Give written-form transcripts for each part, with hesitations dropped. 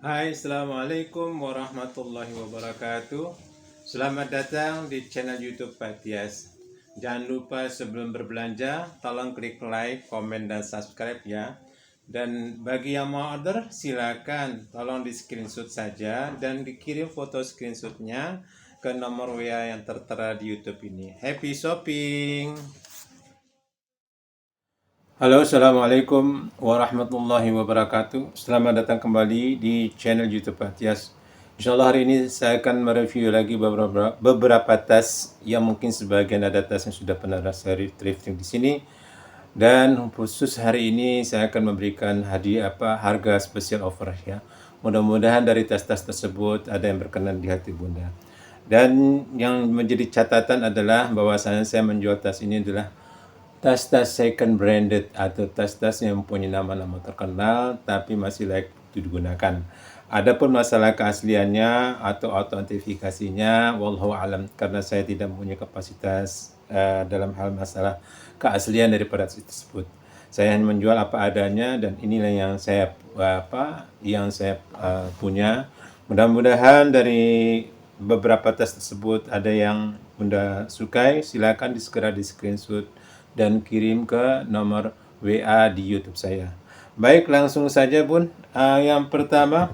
Hai, Assalamualaikum warahmatullahi wabarakatuh. Selamat datang di channel YouTube Pak Tias. Jangan lupa sebelum berbelanja, tolong klik like, komen, dan subscribe ya. Dan bagi yang mau order, silakan tolong di screenshot saja dan dikirim foto screenshotnya ke nomor WA yang tertera di YouTube ini. Happy shopping! Halo, Assalamualaikum warahmatullahi wabarakatuh. Selamat datang kembali di channel YouTube Tias. Insyaallah hari ini saya akan mereview lagi beberapa tas yang mungkin sebagian ada tas yang sudah pernah saya thrifting di sini. Dan khusus hari ini saya akan memberikan hadiah harga spesial offer ya. Mudah-mudahan dari tas-tas tersebut ada yang berkenan di hati Bunda. Dan yang menjadi catatan adalah bahwasanya saya menjual tas ini adalah tas-tas second branded atau tas-tas yang mempunyai nama-nama terkenal tapi masih layak digunakan. Adapun masalah keasliannya atau autentifikasinya, wallahu alam, karena saya tidak mempunyai kapasitas dalam hal masalah keaslian daripada tersebut. Saya hanya menjual apa adanya dan inilah yang saya punya. Mudah-mudahan dari beberapa tas tersebut ada yang Bunda sukai, silakan segera di screenshot dan kirim ke nomor WA di YouTube saya. Baik, langsung saja Bun. Yang pertama,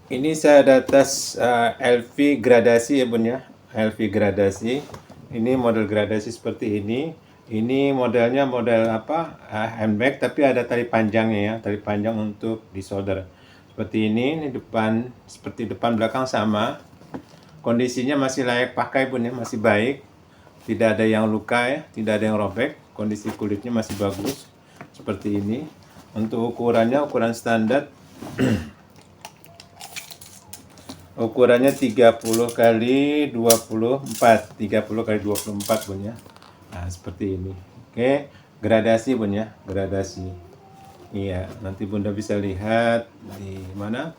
ini saya ada tas LV gradasi ya Bun ya. LV gradasi. Ini model gradasi seperti ini. Ini modelnya model handbag tapi ada tali panjangnya ya, tali panjang untuk disolder. Seperti ini depan, seperti depan belakang sama. Kondisinya masih layak pakai Bun ya, masih baik. Tidak ada yang luka ya, tidak ada yang robek, kondisi kulitnya masih bagus seperti ini. Untuk ukurannya ukuran standar ukurannya 30 kali 24 kali 24 Bun ya. Nah, seperti ini. Oke, gradasi Bun ya, gradasi. Iya, nanti Bunda bisa lihat di mana?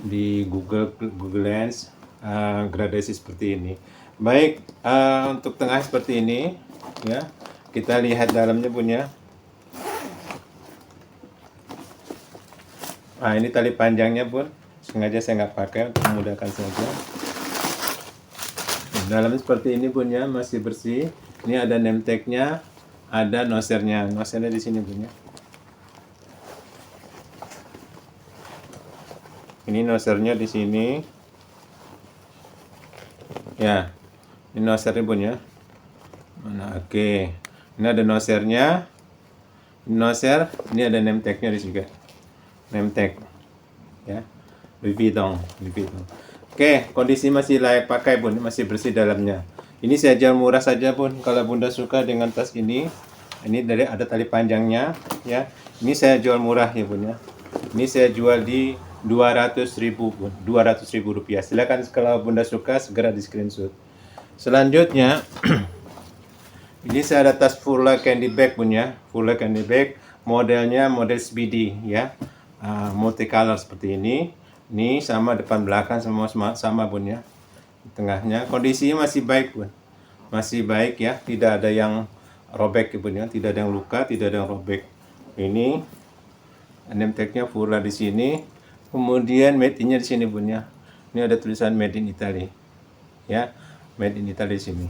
Di Google Lens. Gradasi seperti ini. Baik, untuk tengah seperti ini ya. Kita lihat dalamnya punya. Ini tali panjangnya Bun. Sengaja saya nggak pakai untuk memudahkan saja. Dalamnya seperti ini Bun ya, masih bersih. Ini ada name tag-nya, ada nosernya. Nosernya di sini Bun ya. Ini nosernya di sini. Ya, ini nosernya Bun ya. Mana? Oke. Ini ada nosernya. Ini noser, ini ada name tag-nya di sini juga. Name tag. Ya. Louis Vuitton. Oke, kondisi masih layak pakai Bun, masih bersih dalamnya. Ini saya jual murah saja Bun. Kalau Bunda suka dengan tas ini dari ada tali panjangnya ya. Ini saya jual murah ya Bun ya. Ini saya jual di 200.000 Bun, 200.000 rupiah. Silakan kalau Bunda suka segera di screenshot. Selanjutnya ini saya ada tas Furla Candy Bag Bun ya. Furla Candy Bag modelnya model Speedy ya. Multicolor seperti ini. Ini sama depan belakang sama Bun ya. Tengahnya kondisinya masih baik Bun. Masih baik ya, tidak ada yang robek ya Bun ya, tidak ada yang luka, tidak ada yang robek. Ini name tag-nya Furla di sini. Kemudian made in-nya di sini Bun ya. Ini ada tulisan made in Italy. Ya, made in Italy di sini.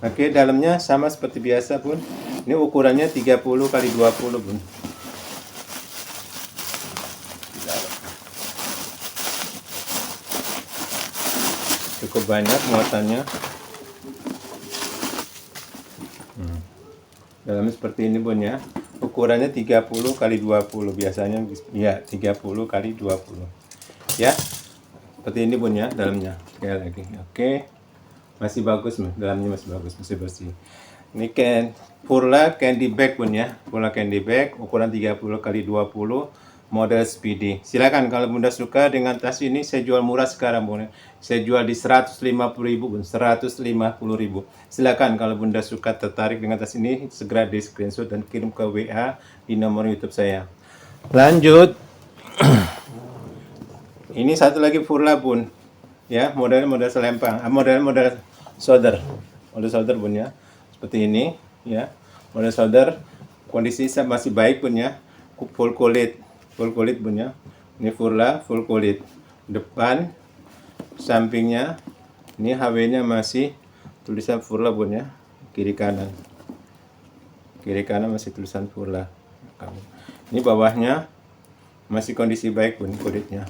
Oke, dalamnya sama seperti biasa Bun. Ini ukurannya 30 kali 20 Bun. Cukup banyak muatannya. Dalamnya seperti ini Bun ya. Ukurannya 30 kali 20 biasanya ya 30 kali 20 ya. Seperti ini Bun ya dalamnya. Sekali lagi. Oke. Masih bagus dalamnya, masih bagus, masih bersih. Ini Furla Candy Bag Bun ya. Furla Candy Bag ukuran 30 kali 20 model Speedy. Silakan kalau Bunda suka dengan tas ini, saya jual murah sekarang Bun. Saya jual di 150.000 Bun, 150.000. Silakan kalau Bunda suka tertarik dengan tas ini, segera di screenshot dan kirim ke WA di nomor YouTube saya. Lanjut. Ini satu lagi Furla Bun. Ya, model selempang, model solder. Model solder Bun ya. Seperti ini ya. Model solder kondisi masih baik Bun ya. full kulit bun ya. Ini Furla full kulit. Depan sampingnya ini HW-nya masih tulisan Furla bun ya. Kiri kanan masih tulisan Furla. Ini bawahnya masih kondisi baik bun kulitnya.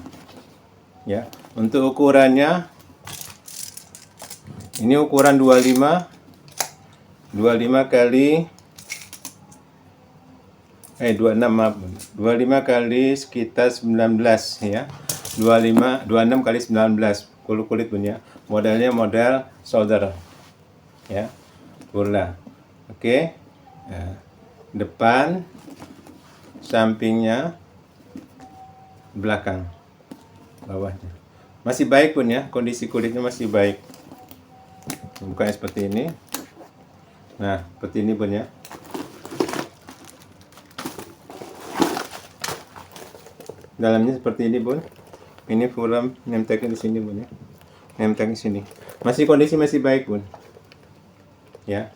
Ya, untuk ukurannya ini ukuran 25 kali 26 maaf. 25 kali sekitar 19 ya. 26 kali 19 kulit bun ya. Modelnya model solder. Ya. Furla. Oke. Nah, depan, sampingnya, belakang, bawahnya. Masih baik pun ya, kondisi kulitnya masih baik. Bukanya seperti ini. Nah, seperti ini pun ya. Dalamnya seperti ini bun. Ini Furla name tag di sini bun ya. Name tag di sini. Masih kondisi masih baik bun. Ya.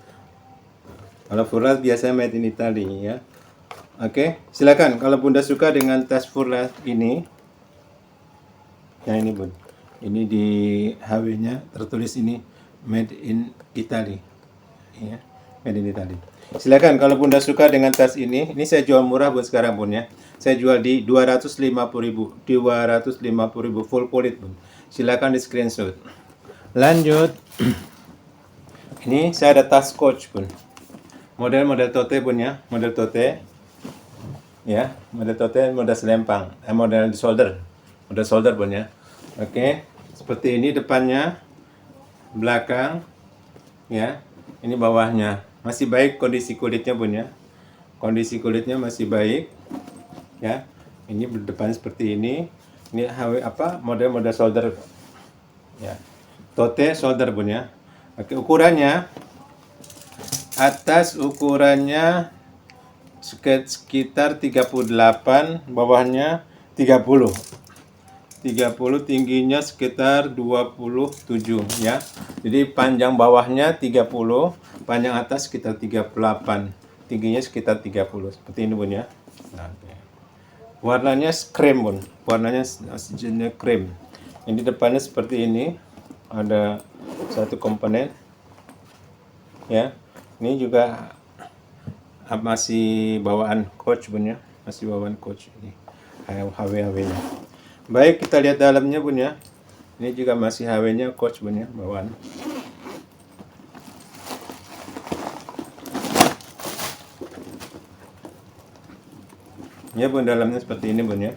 Kalau Furla biasanya made in Italy ya. Oke, silakan kalau Bunda suka dengan tas Furla ini. Nah ini bun. Ini di HW-nya tertulis ini made in Italy. Ya, made in Italy. Silakan kalau Bunda suka dengan tas ini saya jual murah bun sekarang bun ya. Saya jual di 250.000 full kulit bun. Silakan di screenshot. Lanjut. Ini saya ada tas Coach bun. Model tote bun ya, model tote. Ya, model tote, model selempang, model shoulder. Model shoulder bun ya. Oke, seperti ini depannya, belakang ya. Ini bawahnya. Masih baik kondisi kulitnya bun ya. Kondisi kulitnya masih baik. Ya. Ini depan seperti ini. Ini model shoulder. Ya. Tote shoulder bun ya. Oke, ukurannya atas ukurannya sekitar 38, bawahnya 30. 30, tingginya sekitar 27 ya. Jadi panjang bawahnya 30, panjang atas sekitar 38, tingginya sekitar 30. Seperti ini bun ya. Nah, warnanya krem bun, warnanya jenisnya krem. Ini depannya seperti ini, ada satu komponen ya. Ini juga masih bawaan Coach bun ya, masih bawaan Coach ini HW-nya. Baik, kita lihat dalamnya bun ya. Ini juga masih HW-nya Coach bun ya, bawaan. Ya bun, dalamnya seperti ini bun ya.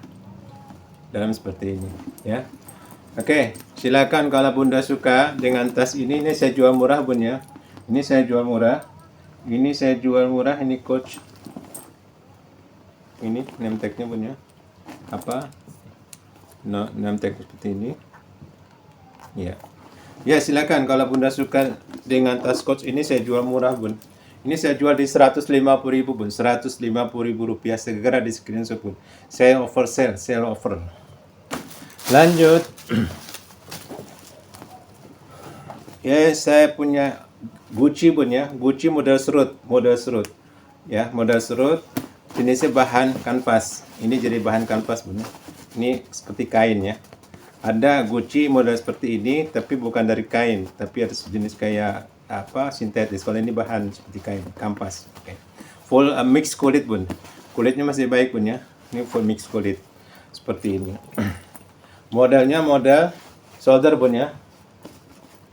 Dalam seperti ini ya. Oke, silakan kalau Bunda suka dengan tas ini saya jual murah bun ya. Ini saya jual murah. Ini saya jual murah, ini Coach. Ini name tag-nya bun ya. Name tag seperti ini. Ya. Ya, silakan kalau Bunda suka dengan tas Coach ini saya jual murah bun. Ini saya jual di 150.000 bun, 150.000 rupiah. Segera di screenshot bun. Saya sale offer. Lanjut. Ya, saya punya Gucci bun ya. Gucci model serut. Ya, model serut. Jenisnya bahan kanvas. Ini jadi bahan kanvas bun. Ini seperti kain ya. Ada Gucci model seperti ini, tapi bukan dari kain, tapi ada sejenis kayak sintetis. Kalau ini bahan seperti kain, kanvas. Okay. Full mix kulit bun. Kulitnya masih baik bun ya. Ini full mix kulit seperti ini. Modelnya model solder bun ya.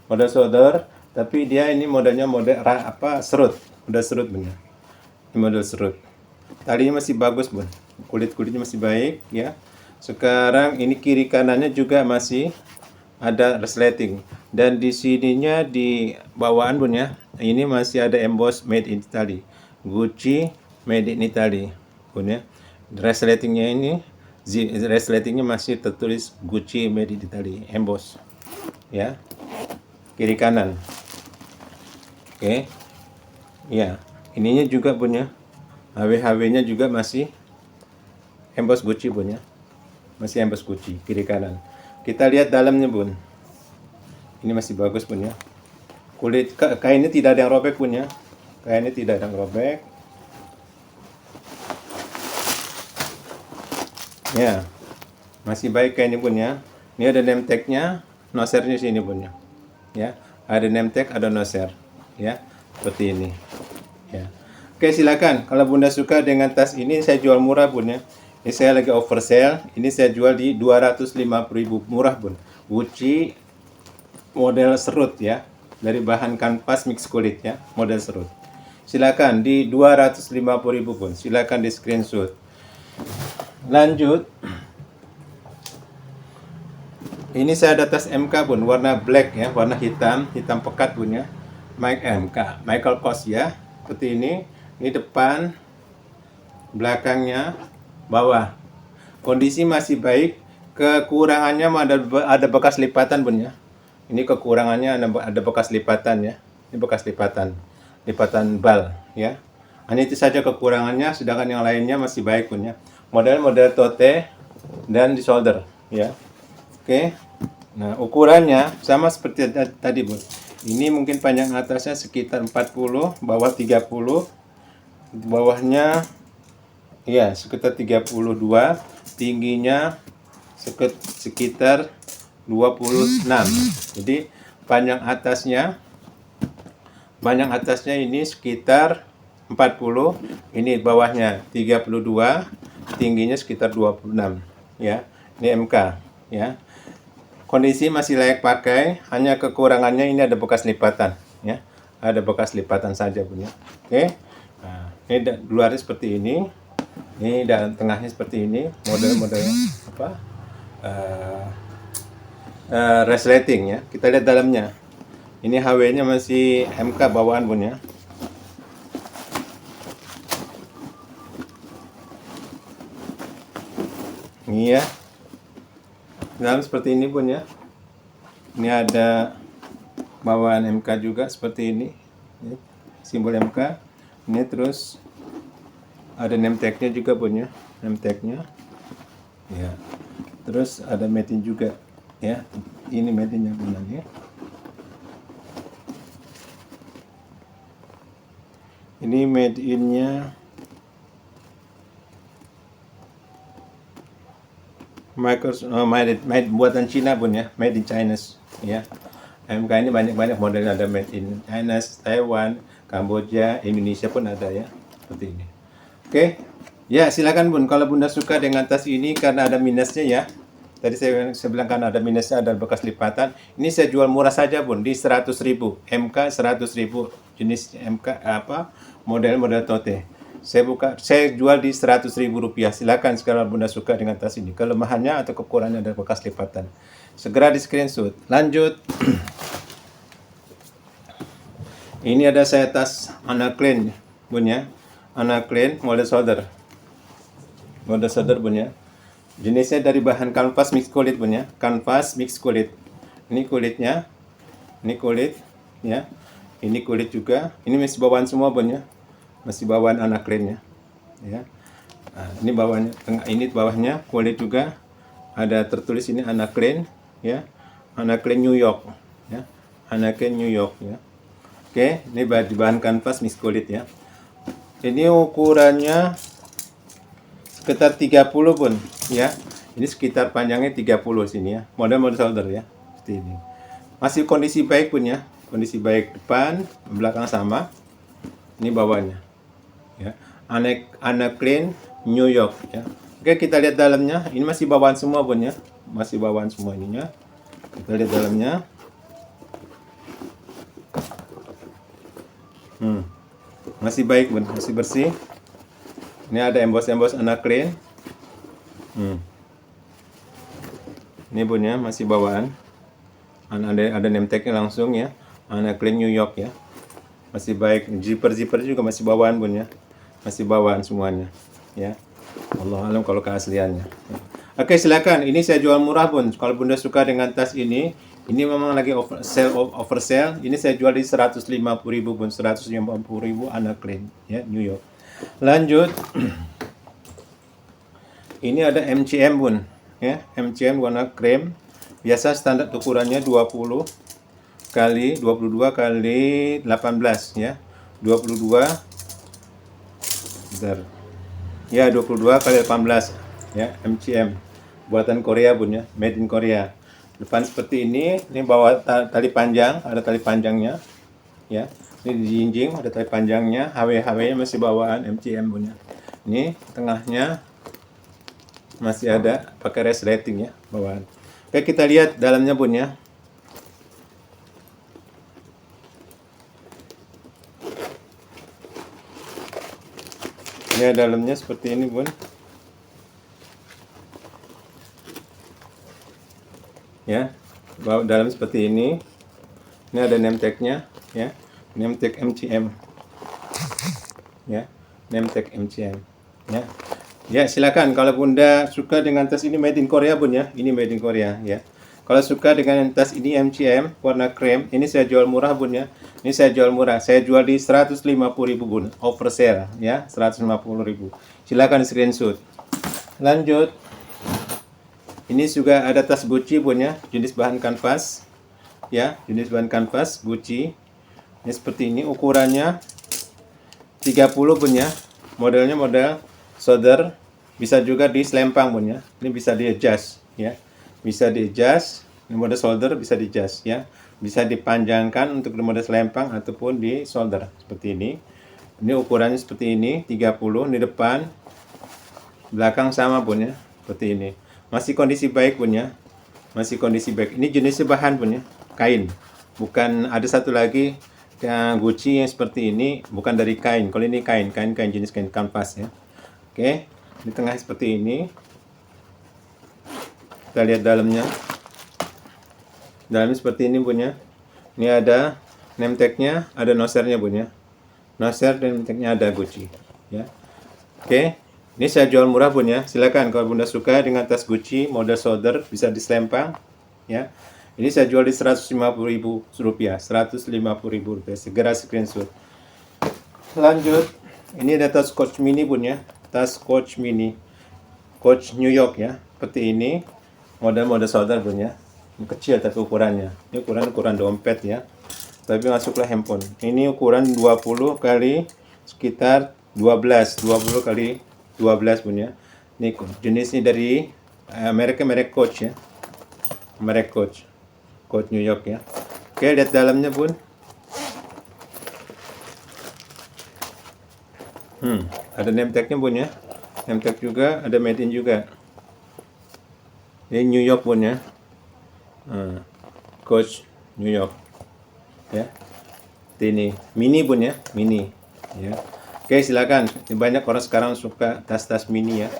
Model solder, tapi dia ini modelnya serut. Model serut bun ya. Ini model serut. Talinya masih bagus bun. Kulitnya masih baik ya. Sekarang ini kiri kanannya juga masih ada resleting, dan di sininya di bawaan bun ya, ini masih ada emboss made in Italy, Gucci made in Italy bun ya. Resletingnya masih tertulis Gucci made in Italy, emboss ya, kiri kanan. Oke. Ya, ininya juga bun ya, HW-nya juga masih emboss Gucci bun ya. Masih emboss Gucci kiri kanan. Kita lihat dalamnya bun. Ini masih bagus bun ya. Kulit kainnya tidak ada yang robek bun ya. Kainnya tidak ada yang robek. Ya, masih baik kayaknya Bun ya. Ini ada name tag-nya, nosernya sini Bun ya. Ya, ada name tag, ada noser. Ya, seperti ini. Ya. Oke, silakan. Kalau Bunda suka dengan tas ini, saya jual murah Bun ya. Ini saya lagi oversell. Ini saya jual di 250.000, murah Bun. Gucci model serut ya. Dari bahan kanvas mix kulit ya, model serut. Silakan di 250.000 Bun. Silakan di screenshot. Lanjut. Ini saya ada tas MK Bun, warna black ya, warna hitam, hitam pekat Bun ya. Michael Kors ya. Seperti ini. Ini depan, belakangnya, bawah. Kondisi masih baik. Kekurangannya ada bekas lipatan Bun ya. Ini kekurangannya ada bekas lipatan ya. Ini bekas lipatan bal ya. Hanya itu saja kekurangannya, sedangkan yang lainnya masih baik Bun ya. Model tote dan di shoulder ya. Oke. Nah, ukurannya sama seperti tadi Bun. Ini mungkin panjang atasnya sekitar 40, bawah 30. Bawahnya ya sekitar 32, tingginya sekitar 26. Jadi panjang atasnya ini sekitar 40, ini bawahnya 32, tingginya sekitar 26 ya. Ini MK ya. Kondisi masih layak pakai, hanya kekurangannya ini ada bekas lipatan ya. Ada bekas lipatan saja Bun ya. Oke. Nah, ini luarnya seperti ini. Ini dan tengahnya seperti ini, model apa? Resleting ya. Kita lihat dalamnya. Ini HW-nya masih MK bawaan Bun ya. Ini ya. Dalam seperti ini Bun ya. Ini ada bawaan MK juga seperti ini. Simbol MK. Ini terus ada name tag-nya juga Bun ya. Name tag-nya. Ya. Terus ada made in juga ya. Ini made in-nya Bun ya. Ini made in-nya made buatan Cina Bun ya, made in China ya. MK ini banyak model, ada made in China, Taiwan, Kamboja, Indonesia pun ada ya, seperti ini. Oke, ya silakan Bun. Kalau Bunda suka dengan tas ini karena ada minusnya ya. Tadi saya bilang kan ada minusnya, ada bekas lipatan. Ini saya jual murah saja Bun di 100.000, MK 100.000, jenis MK apa? Model tote. Saya jual di 100.000 rupiah. Silakan sekarang Bunda suka dengan tas ini. Kelemahannya atau kekurangannya ada bekas lipatan. Segera di screenshot. Lanjut. Ini ada saya tas Anna Klein Bun ya. Anna Klein model solder. Model solder Bun ya. Jenisnya dari bahan kanvas mix kulit Bun ya. Kanvas mix kulit. Ini kulitnya. Ini kulit ya. Ini kulit juga. Ini masih bawaan semua Bun ya. Masih bawaan Anna Klein ya. Nah, ini bawahnya, ini bawahnya kulit juga. Ada tertulis ini Anna Klein ya. Anna Klein New York ya. Anna Klein New York ya. Oke, ini bahan kanvas mix kulit ya. Ini ukurannya sekitar 30 Bun ya. Ini sekitar panjangnya 30 sini ya. Model shoulder ya. Seperti ini. Masih kondisi baik Bun ya. Kondisi baik, depan, belakang sama. Ini bawahnya. Ya, Anna Klein New York ya. Oke, kita lihat dalamnya. Ini masih bawaan semua Bun ya. Masih bawaan semua ininya. Kita lihat dalamnya. Masih baik Bun, masih bersih. Ini ada emboss Anna Klein. Ini Bun ya, masih bawaan. Ada name tag-nya langsung ya. Anna Klein New York ya. Masih baik. Zipper juga masih bawaan Bun ya. Masih bawaan semuanya ya. Allah alam kalau keasliannya. Oke, silakan. Ini saya jual murah Bun. Kalau Bunda suka dengan tas ini memang lagi oversell. Ini saya jual di 150.000 Bun. 150.000 Anna Klein ya, New York. Lanjut. Ini ada MCM Bun ya. MCM warna krem. Biasa standar ukurannya 20 kali 22 kali 18 ya. 22 bentar. Ya, 22 kali 18. ya, MCM buatan Korea Bun ya, made in Korea. Depan seperti ini bawa tali panjang, ada tali panjangnya ya. Ini dijinjing, ada tali panjangnya, HW-nya masih bawaan MCM Bun ya. Ini tengahnya masih ada pakai resleting ya, bawaan. Oke, kita lihat dalamnya Bun ya. Ya, dalamnya seperti ini Bun. Ya, dalam seperti ini. Ini ada name tag-nya ya. Name tag MCM. Ya, name tag MCM. Ya. Ya, silakan kalau Bunda suka dengan tas ini made in Korea Bun ya. Ini made in Korea ya. Kalau suka dengan tas ini MCM warna krem, ini saya jual murah Bun ya. Ini saya jual murah. Saya jual di 150.000 Bun, oversale ya, 150.000. Silakan screenshot. Lanjut. Ini juga ada tas Gucci Bun ya, jenis bahan kanvas. Ya, jenis bahan kanvas Gucci. Ini seperti ini, ukurannya 30 Bun ya. Modelnya model solder, bisa juga di selempang Bun ya. Ini bisa di adjust ya. Bisa di adjust, ini mode solder bisa di adjust ya. Bisa dipanjangkan untuk mode selempang ataupun di solder seperti ini. Ini ukurannya seperti ini, 30, ini depan, belakang sama Bun ya, seperti ini. Masih kondisi baik Bun ya. Masih kondisi baik. Ini jenisnya bahan Bun ya, kain. Bukan, ada satu lagi yang Gucci yang seperti ini bukan dari kain. Kalau ini kain jenis kain kanvas ya. Oke, di tengah seperti ini. Kita lihat dalamnya. Dalamnya seperti ini Bun ya. Ini ada name tag-nya, ada nosernya Bun ya. Noser dan name tag-nya ada Gucci ya. Oke. Ini saya jual murah Bun ya. Silakan kalau Bunda suka dengan tas Gucci model solder, bisa diselempang ya. Ini saya jual di 150.000 rupiah. 150.000 rupiah. Segera screenshot. Lanjut. Ini ada tas Coach mini Bun ya. Tas Coach mini. Coach New York ya. Seperti ini. Model solder Bun ya. Ini kecil tapi ukurannya. Ini ukuran dompet ya. Tapi masuklah handphone. Ini ukuran 20 kali sekitar 12 kali 12 Bun ya. Ini jenisnya dari merek Coach ya. Merek Coach New York ya. Oke, lihat dalamnya Bun. Ada name tag-nya Bun ya. Name tag juga, ada made in juga. Ini New York Bun ya. Coach New York ya. Ini mini Bun ya, mini ya. Oke, silakan. Banyak orang sekarang suka tas-tas mini ya.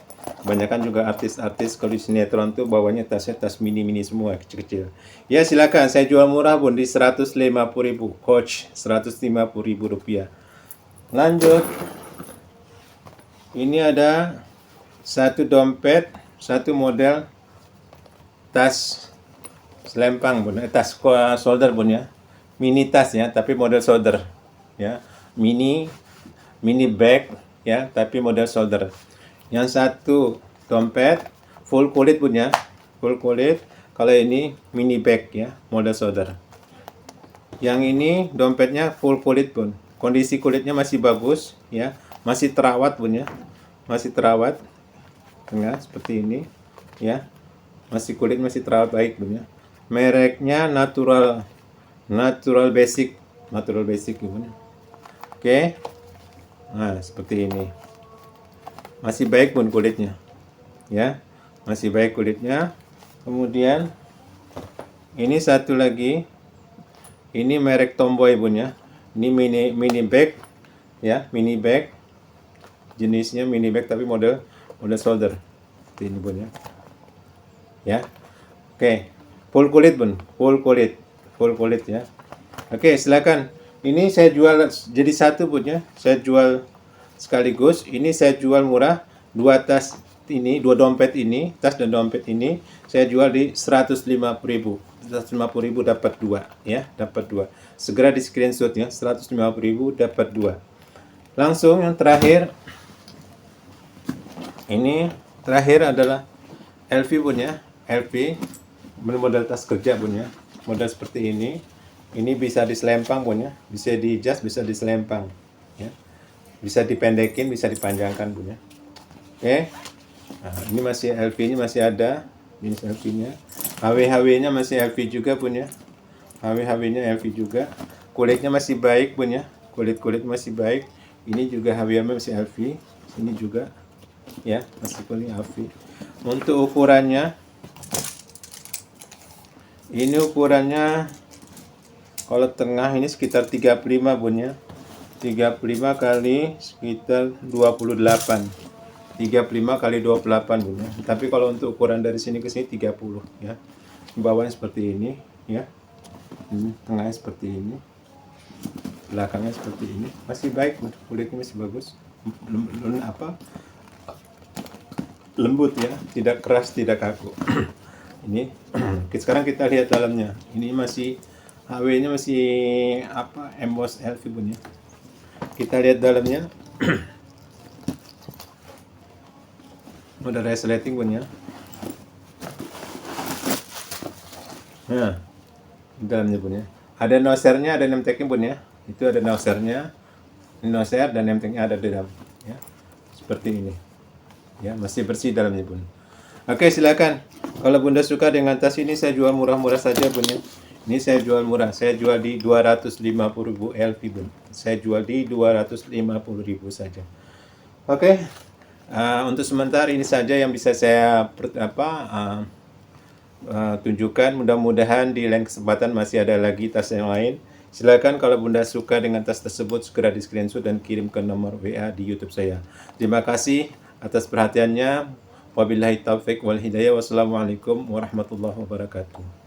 Kebanyakan juga artis-artis kalau di sinetron tuh bawanya tasnya tas mini semua, kecil-kecil. Ya, silakan. Saya jual murah Bun di 150.000. Coach 150.000 rupiah. Lanjut. Ini ada satu dompet, satu model tas selempang Bun, tas solder Bun ya. Mini tas ya, tapi model solder ya. Mini bag ya, tapi model solder. Yang satu dompet full kulit Bun ya. Full kulit. Kalau ini mini bag ya, model solder. Yang ini dompetnya full kulit Bun. Kondisi kulitnya masih bagus ya. Masih terawat Bun ya. Masih terawat. Tengah seperti ini ya. Masih kulit masih terawat baik Bun ya. Mereknya natural basic Bun. Oke. Nah, seperti ini. Masih baik Bun kulitnya. Ya. Masih baik kulitnya. Kemudian ini satu lagi. Ini merek Tomboy Bun ya. Ini mini bag ya, mini bag. Jenisnya mini bag tapi model solder. Seperti ini Bun ya. Ya. Oke. Full kulit Bun, full kulit ya. Oke, silakan. Ini saya jual jadi satu Bun ya. Saya jual sekaligus. Ini saya jual murah. Dua tas ini, dua dompet ini, tas dan dompet ini saya jual di 150.000. 150.000 dapat dua ya, dapat dua. Segera di screenshot ya. 150.000 dapat dua. Langsung yang terakhir. Ini terakhir adalah LV Bun ya. LV model tas kerja Bun ya. Model seperti ini. Ini bisa diselempang Bun ya. Bisa di adjust, bisa diselempang ya. Bisa dipendekin, bisa dipanjangkan Bun ya. Oke. Nah, ini masih LV-nya masih ada, jenis LV-nya. HW-HW-nya masih LV juga Bun ya. HW-HW-nya LV juga. Kulitnya masih baik Bun ya. Kulit masih baik. Ini juga HW-nya masih LV. Ini juga ya, masih kulit LV. Untuk ukurannya, ini ukurannya kalau tengah ini sekitar 35 Bun ya. 35 kali sekitar 28. 35 kali 28 Bun ya. Tapi kalau untuk ukuran dari sini ke sini 30 ya. Bawahnya seperti ini ya. Ini tengahnya seperti ini. Belakangnya seperti ini. Masih baik, kulitnya masih bagus. Lembut ya, tidak keras, tidak kaku. Ini sekarang kita lihat dalamnya. Ini masih HW-nya masih emboss LV Bun ya. Kita lihat dalamnya. Udah resleting Bun ya. Nah, dalamnya Bun ya. Ada nosernya, ada name tag-nya Bun ya. Itu ada nosernya, noser dan name tag-nya ada di dalam ya. Seperti ini. Ya, masih bersih dalamnya Bun. Oke, silakan. Kalau Bunda suka dengan tas ini, saya jual murah-murah saja Bun ya. Ini saya jual murah. Saya jual di 250.000 LV Bun. Saya jual di 250.000 saja. Oke. Untuk sementara ini saja yang bisa saya tunjukkan. Mudah-mudahan di lain kesempatan masih ada lagi tas yang lain. Silakan kalau Bunda suka dengan tas tersebut, segera di screenshot dan kirim ke nomor WA di YouTube saya. Terima kasih atas perhatiannya. Wabillahi taufiq wal hidayah. Wassalamualaikum warahmatullahi wabarakatuh.